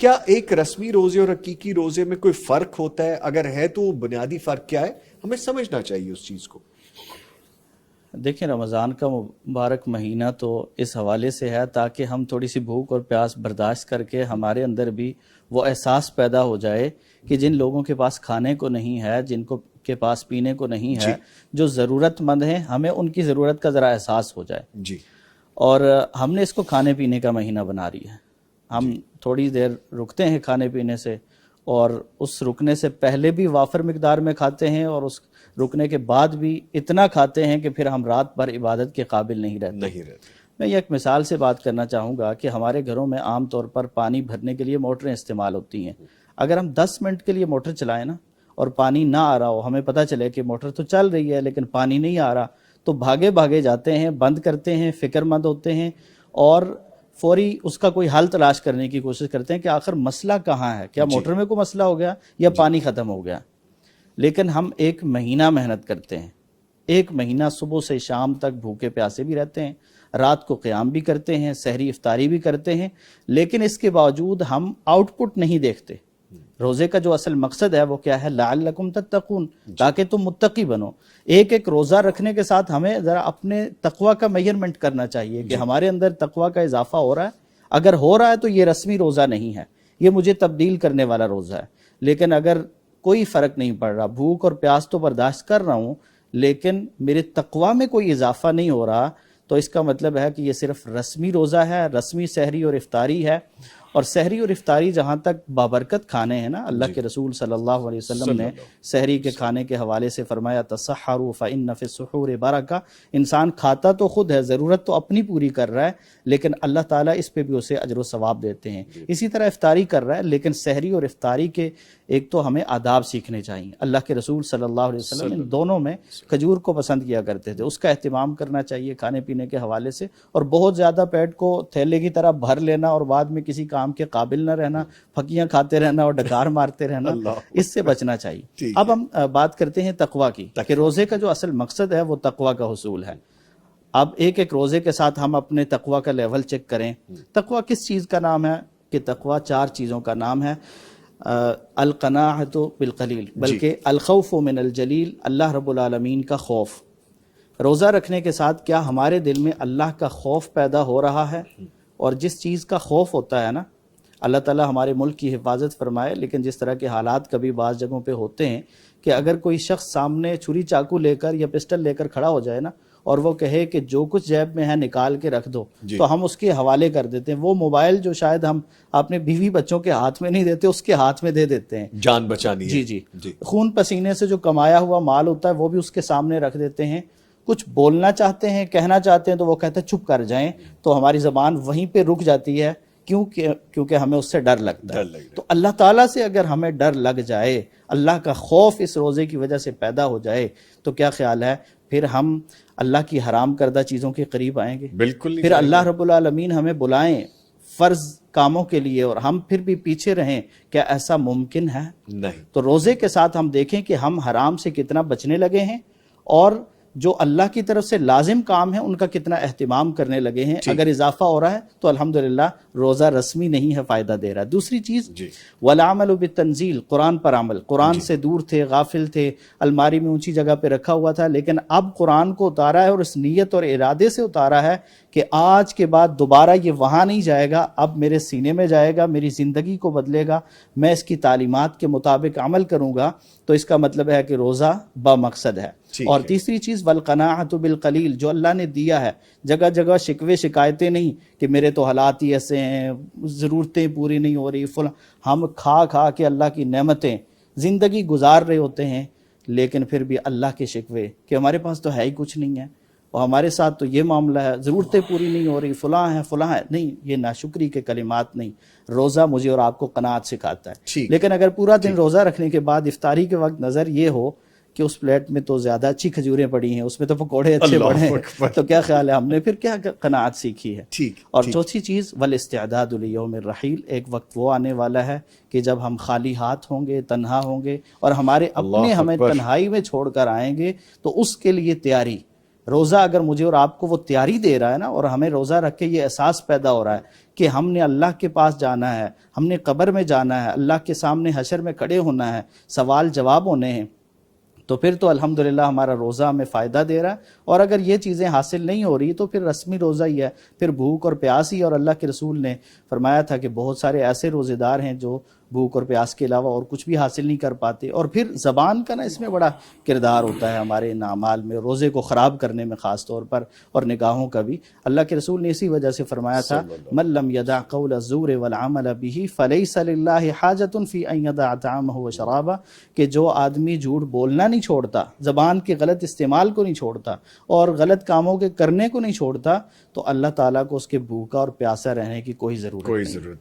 کیا ایک رسمی روزے اور حقیقی روزے میں کوئی فرق ہوتا ہے؟ اگر ہے تو بنیادی فرق کیا ہے؟ ہمیں سمجھنا چاہیے اس چیز کو. دیکھیں رمضان کا مبارک مہینہ تو اس حوالے سے ہے تاکہ ہم تھوڑی سی بھوک اور پیاس برداشت کر کے ہمارے اندر بھی وہ احساس پیدا ہو جائے کہ جن لوگوں کے پاس کھانے کو نہیں ہے، جن کو کے پاس پینے کو نہیں ہے، جو ضرورت مند ہیں، ہمیں ان کی ضرورت کا ذرا احساس ہو جائے. جی. اور ہم نے اس کو کھانے پینے کا مہینہ بنا رہی ہے. ہم تھوڑی دیر رکتے ہیں کھانے پینے سے، اور اس رکنے سے پہلے بھی وافر مقدار میں کھاتے ہیں، اور اس رکنے کے بعد بھی اتنا کھاتے ہیں کہ پھر ہم رات بھر عبادت کے قابل نہیں رہتے. میں یہ ایک مثال سے بات کرنا چاہوں گا کہ ہمارے گھروں میں عام طور پر پانی بھرنے کے لیے موٹریں استعمال ہوتی ہیں. اگر ہم 10 منٹ کے لیے موٹر چلائیں نا اور پانی نہ آ رہا ہو، ہمیں پتہ چلے کہ موٹر تو چل رہی ہے لیکن پانی نہیں آ رہا، تو بھاگے بھاگے جاتے ہیں، بند کرتے ہیں، فکر مند ہوتے ہیں اور فوری اس کا کوئی حل تلاش کرنے کی کوشش کرتے ہیں کہ آخر مسئلہ کہاں ہے، کیا موٹر میں کوئی مسئلہ ہو گیا یا پانی ختم ہو گیا. لیکن ہم ایک مہینہ محنت کرتے ہیں، ایک مہینہ صبح سے شام تک بھوکے پیاسے بھی رہتے ہیں، رات کو قیام بھی کرتے ہیں، سحری افطاری بھی کرتے ہیں، لیکن اس کے باوجود ہم آؤٹ پٹ نہیں دیکھتے. روزے کا جو اصل مقصد ہے وہ کیا ہے؟ لعلکم تتقون، تاکہ تم متقی بنو. ایک ایک روزہ رکھنے کے ساتھ ہمیں ذرا اپنے تقوی کا میجرمنٹ کرنا چاہیے کہ ہمارے اندر تقوی کا اضافہ ہو رہا ہے. اگر ہو رہا ہے تو یہ رسمی روزہ نہیں ہے، یہ مجھے تبدیل کرنے والا روزہ ہے. لیکن اگر کوئی فرق نہیں پڑ رہا، بھوک اور پیاس تو برداشت کر رہا ہوں لیکن میرے تقوی میں کوئی اضافہ نہیں ہو رہا، تو اس کا مطلب ہے کہ یہ صرف رسمی روزہ ہے، رسمی سحری اور افطاری ہے. اور سحری اور افطاری جہاں تک بابرکت کھانے ہیں نا، اللہ کے رسول صلی اللہ علیہ وسلم نے سحری کے کھانے کے حوالے سے فرمایا تسحروا فإن فی السحور برکہ. انسان کھاتا تو خود ہے، ضرورت تو اپنی پوری کر رہا ہے، لیکن اللہ تعالیٰ اس پہ بھی اسے اجر و ثواب دیتے ہیں. اسی طرح افطاری کر رہا ہے، لیکن سحری اور افطاری کے ایک تو ہمیں آداب سیکھنے چاہیے. اللہ کے رسول صلی اللہ علیہ وسلم ان دونوں میں کھجور کو پسند کیا کرتے تھے، اس کا اہتمام کرنا چاہیے کھانے پینے کے حوالے سے. اور بہت زیادہ پیٹ کو تھیلے کی طرح بھر لینا اور بعد میں کسی کام کے قابل نہ رہنا، پھکیاں کھاتے رہنا اور ڈکار مارتے رہنا، اس سے بچنا چاہیے. اب ہم بات کرتے ہیں تقوی کی، کہ روزے کا جو اصل مقصد ہے وہ تقوی کا حصول ہے. اب ایک ایک روزے کے ساتھ ہم اپنے تقوی کا لیول چیک کریں. تقوی کس چیز کا نام ہے؟ کہ تقوی 4 چیزوں کا نام ہے. القناعۃ بالقلیل، بلکہ الخوف من الجلیل، اللہ رب العالمین کا خوف. روزہ رکھنے کے ساتھ کیا ہمارے دل میں اللہ کا خوف پیدا ہو رہا ہے؟ اور جس چیز کا خوف ہوتا ہے نا، اللہ تعالیٰ ہمارے ملک کی حفاظت فرمائے، لیکن جس طرح کے حالات کبھی بعض جگہوں پہ ہوتے ہیں کہ اگر کوئی شخص سامنے چھری چاقو لے کر یا پسٹل لے کر کھڑا ہو جائے نا اور وہ کہے کہ جو کچھ جیب میں ہے نکال کے رکھ دو، تو ہم اس کے حوالے کر دیتے ہیں. وہ موبائل جو شاید ہم اپنے بیوی بچوں کے ہاتھ میں نہیں دیتے، اس کے ہاتھ میں دے دیتے ہیں، جان بچانی ہے. جی. خون پسینے سے جو کمایا ہوا مال ہوتا ہے وہ بھی اس کے سامنے رکھ دیتے ہیں. کچھ بولنا چاہتے ہیں، کہنا چاہتے ہیں تو وہ کہتے ہیں چپ کر جائیں، تو ہماری زبان وہیں پہ رک جاتی ہے. کیونکہ ہمیں اس سے ڈر لگتا ہے. تو اللہ تعالیٰ سے اگر ہمیں ڈر لگ جائے، اللہ کا خوف اس روزے کی وجہ سے پیدا ہو جائے، تو کیا خیال ہے پھر ہم اللہ کی حرام کردہ چیزوں کے قریب آئیں گے؟ بالکل. پھر اللہ رب العالمین ہمیں بلائیں فرض کاموں کے لیے اور ہم پھر بھی پیچھے رہیں، کیا ایسا ممکن ہے؟ نہیں. تو روزے کے ساتھ ہم دیکھیں کہ ہم حرام سے کتنا بچنے لگے ہیں، اور جو اللہ کی طرف سے لازم کام ہے ان کا کتنا اہتمام کرنے لگے ہیں. اگر اضافہ ہو رہا ہے تو الحمدللہ روزہ رسمی نہیں ہے، فائدہ دے رہا ہے. دوسری چیز والعمل بالتنزیل، قرآن پر عمل. قرآن سے دور تھے، غافل تھے، الماری میں اونچی جگہ پہ رکھا ہوا تھا، لیکن اب قرآن کو اتارا ہے اور اس نیت اور ارادے سے اتارا ہے کہ آج کے بعد دوبارہ یہ وہاں نہیں جائے گا، اب میرے سینے میں جائے گا، میری زندگی کو بدلے گا، میں اس کی تعلیمات کے مطابق عمل کروں گا. تو اس کا مطلب ہے کہ روزہ با مقصد ہے. اور تیسری چیز والقناعۃ بالقلیل، جو اللہ نے دیا ہے. جگہ جگہ شکوے شکایتیں نہیں کہ میرے تو حالات ہی ایسے ہیں، ضرورتیں پوری نہیں ہو رہی، ہم کھا کھا کے اللہ کی نعمتیں زندگی گزار رہے ہوتے ہیں، لیکن پھر بھی اللہ کے شکوے کہ ہمارے پاس تو ہے ہی کچھ نہیں ہے، اور ہمارے ساتھ تو یہ معاملہ ہے، ضرورتیں پوری نہیں ہو رہی، فلاں ہے. نہیں، یہ ناشکری کے کلمات نہیں. روزہ مجھے اور آپ کو قناعت سکھاتا ہے. لیکن اگر پورا دن روزہ رکھنے کے بعد افطاری کے وقت نظر یہ ہو کہ اس پلیٹ میں تو زیادہ اچھی کھجوریں پڑی ہیں، اس میں تو پکوڑے اچھے پڑے ہیں، تو کیا خیال ہے ہم نے پھر کیا قناعت سیکھی ہے؟ اور چوتھی چیز والاستعداد لیوم الرحیل، ایک وقت وہ آنے والا ہے کہ جب ہم خالی ہاتھ ہوں گے، تنہا ہوں گے، اور ہمارے اپنے ہمیں تنہائی میں چھوڑ کر آئیں گے، تو اس کے لیے تیاری روزہ اگر مجھے اور آپ کو وہ تیاری دے رہا ہے نا، اور ہمیں روزہ رکھ کے یہ احساس پیدا ہو رہا ہے کہ ہم نے اللہ کے پاس جانا ہے، ہم نے قبر میں جانا ہے، اللہ کے سامنے حشر میں کھڑے ہونا ہے، سوال جواب ہونے ہیں، تو پھر تو الحمدللہ ہمارا روزہ ہمیں فائدہ دے رہا ہے. اور اگر یہ چیزیں حاصل نہیں ہو رہی تو پھر رسمی روزہ ہی ہے، پھر بھوک اور پیاس ہی. اور اللہ کے رسول نے فرمایا تھا کہ بہت سارے ایسے روزے دار ہیں جو بھوک اور پیاس کے علاوہ اور کچھ بھی حاصل نہیں کر پاتے. اور پھر زبان کا نا اس میں بڑا کردار ہوتا ہے ہمارے ان اعمال میں، روزے کو خراب کرنے میں خاص طور پر، اور نگاہوں کا بھی. اللہ کے رسول نے اسی وجہ سے فرمایا تھا من لم يدع قول الزور والعمل به فليس لله حاجة في ان يدع طعامه وشرابه، کہ جو آدمی جھوٹ بولنا نہیں چھوڑتا، زبان کے غلط استعمال کو نہیں چھوڑتا اور غلط کاموں کے کرنے کو نہیں چھوڑتا، تو اللہ تعالیٰ کو اس کے بھوکا اور پیاسا رہنے کی کوئی ضرورت نہیں.